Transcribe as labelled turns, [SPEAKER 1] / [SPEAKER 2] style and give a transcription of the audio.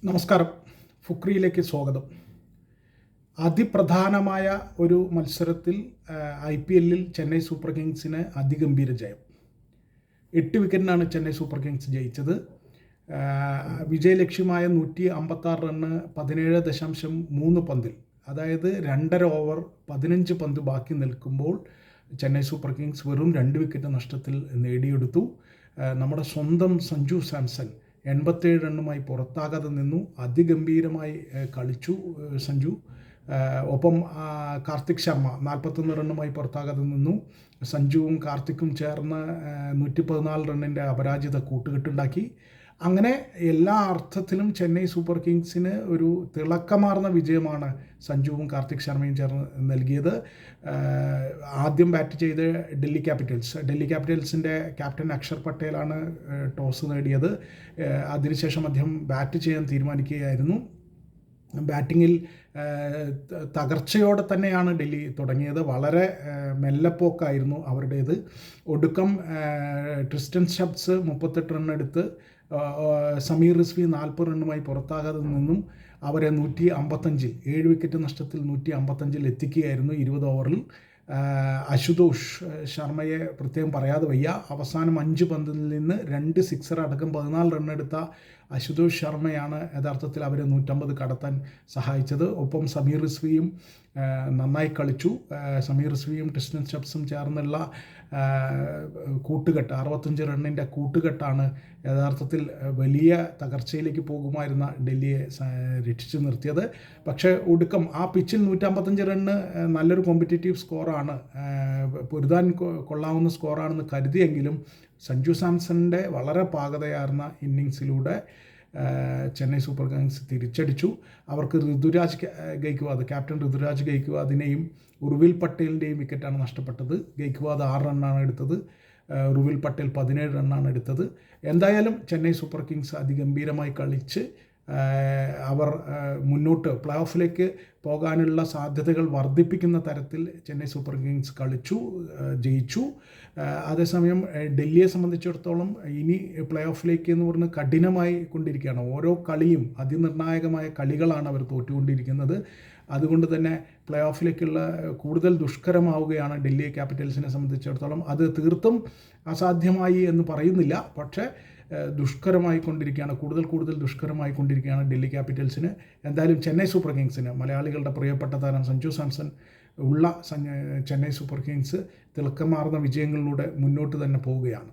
[SPEAKER 1] നമസ്കാരം. ഫുക്രിയിലേക്ക് സ്വാഗതം. അതിപ്രധാനമായ ഒരു മത്സരത്തിൽ IPL-ൽ ചെന്നൈ സൂപ്പർ കിങ്സിന് അതിഗംഭീര ജയം. 8 വിക്കറ്റിനാണ് ചെന്നൈ സൂപ്പർ കിങ്സ് ജയിച്ചത്. വിജയലക്ഷ്യമായ 156 റണ്ണ് 17.3 പന്തിൽ, അതായത് 2.5 ഓവർ 15 പന്ത് ബാക്കി നിൽക്കുമ്പോൾ ചെന്നൈ സൂപ്പർ കിങ്സ് വെറും 2 വിക്കറ്റ് നഷ്ടത്തിൽ നേടിയെടുത്തു. നമ്മുടെ സ്വന്തം സഞ്ജു സാംസൺ 87 റണ്ണുമായി പുറത്താകാതെ നിന്നു. അതിഗംഭീരമായി കളിച്ചു സഞ്ജു. ഒപ്പം കാർത്തിക് ശർമ്മ 41 റണ്ണുമായി പുറത്താകാതെ നിന്നു. സഞ്ജുവും കാർത്തിക്കും ചേർന്ന് 114 റണ്ണിൻ്റെ അപരാജിത കൂട്ടുകെട്ടുണ്ടാക്കി. അങ്ങനെ എല്ലാ അർത്ഥത്തിലും ചെന്നൈ സൂപ്പർ കിങ്സിന് ഒരു തിളക്കമാർന്ന വിജയമാണ് സഞ്ജുവും കാർത്തിക് ശർമ്മയും ചേർന്ന് നൽകിയത്. ആദ്യം ബാറ്റ് ചെയ്ത് ഡൽഹി ക്യാപിറ്റൽസിൻ്റെ ക്യാപ്റ്റൻ അക്ഷർ പട്ടേലാണ് ടോസ് നേടിയത്. അതിനുശേഷം അദ്ദേഹം ബാറ്റ് ചെയ്യാൻ തീരുമാനിക്കുകയായിരുന്നു. ബാറ്റിങ്ങിൽ തകർച്ചയോടെ തന്നെയാണ് ഡൽഹി തുടങ്ങിയത്. വളരെ മെല്ലപ്പോക്കായിരുന്നു അവരുടേത്. ഒടുക്കം ട്രിസ്റ്റൻ സ്റ്റബ്സ് 38 റണ്ണെടുത്ത് സമീർ റിസ്വി 40 റണ്ണുമായി പുറത്താകാതെ നിന്നും അവരെ 155 7 വിക്കറ്റ് നഷ്ടത്തിൽ 155 എത്തിക്കുകയായിരുന്നു 20 ഓവറിൽ. അശുതോഷ് ശർമ്മയെ പ്രത്യേകം പറയാതെ വയ്യ. അവസാനം 5 പന്തിൽ നിന്ന് 2 സിക്സർ അടക്കം 14 റണ്ണെടുത്ത അശുതോഷ് ശർമ്മയാണ് യഥാർത്ഥത്തിൽ അവരെ 150 കടത്താൻ സഹായിച്ചത്. ഒപ്പം സമീർ റിസ്വിയും നന്നായി കളിച്ചു. സമീർ റിസ്വിയും ട്രിസ്റ്റൻ സ്റ്റബ്സും ചേർന്നുള്ള കൂട്ടുകെട്ട് 65 റണ്ണിൻ്റെ കൂട്ടുകെട്ടാണ് യഥാർത്ഥത്തിൽ വലിയ തകർച്ചയിലേക്ക് പോകുമായിരുന്ന ഡൽഹിയെ രക്ഷിച്ചു നിർത്തിയത്. പക്ഷേ ഒടുക്കം ആ പിച്ചിൽ 155 റണ്ണ് നല്ലൊരു കോമ്പറ്റേറ്റീവ് സ്കോറാണ്, പൊരുതാൻ കൊള്ളാവുന്ന സ്കോറാണെന്ന് കരുതിയെങ്കിലും സഞ്ജു സാംസണിൻ്റെ വളരെ പാകതയാർന്ന ഇന്നിങ്സിലൂടെ ചെന്നൈ സൂപ്പർ കിങ്സ് തിരിച്ചടിച്ചു. അവർക്ക് ക്യാപ്റ്റൻ ഋതുരാജ് ഗെയ്ക്വാദിനെയും ഉർവിൽ പട്ടേലിൻ്റെയും വിക്കറ്റാണ് നഷ്ടപ്പെട്ടത്. ഗെയ്ക്വാദ് 6 റണ്ണാണ് എടുത്തത്, ഉർവിൽ പട്ടേൽ 17 റണ്ണാണ് എടുത്തത്. എന്തായാലും ചെന്നൈ സൂപ്പർ കിങ്സ് അതിഗംഭീരമായി കളിച്ച് അവർ മുന്നോട്ട് പ്ലേ ഓഫിലേക്ക് പോകാനുള്ള സാധ്യതകൾ വർദ്ധിപ്പിക്കുന്ന തരത്തിൽ ചെന്നൈ സൂപ്പർ കിങ്സ് ജയിച്ചു. അതേസമയം ഡൽഹിയെ സംബന്ധിച്ചിടത്തോളം ഇനി പ്ലേ ഓഫിലേക്ക് എന്ന് പറഞ്ഞ് കഠിനമായി കൊണ്ടിരിക്കുകയാണ്. ഓരോ കളിയും അതിനിർണായകമായ കളികളാണ് അവർ തോറ്റുകൊണ്ടിരിക്കുന്നത്. അതുകൊണ്ട് തന്നെ പ്ലേ ഓഫിലേക്കുള്ള കൂടുതൽ ദുഷ്കരമാവുകയാണ് ഡൽഹി ക്യാപിറ്റൽസിനെ സംബന്ധിച്ചിടത്തോളം. അത് തീർത്തും അസാധ്യമായി എന്ന് പറയുന്നില്ല, പക്ഷേ ദുഷ്കരമായിക്കൊണ്ടിരിക്കുകയാണ്, കൂടുതൽ ദുഷ്കരമായിക്കൊണ്ടിരിക്കുകയാണ് ഡൽഹി ക്യാപിറ്റൽസിന്. എന്തായാലും ചെന്നൈ സൂപ്പർ കിങ്സിന്, മലയാളികളുടെ പ്രിയപ്പെട്ട താരം സഞ്ജു സാംസൺ ഉള്ള ചെന്നൈ സൂപ്പർ കിങ്സ് തിളക്കമാർന്ന വിജയങ്ങളിലൂടെ മുന്നോട്ട് തന്നെ പോവുകയാണ്.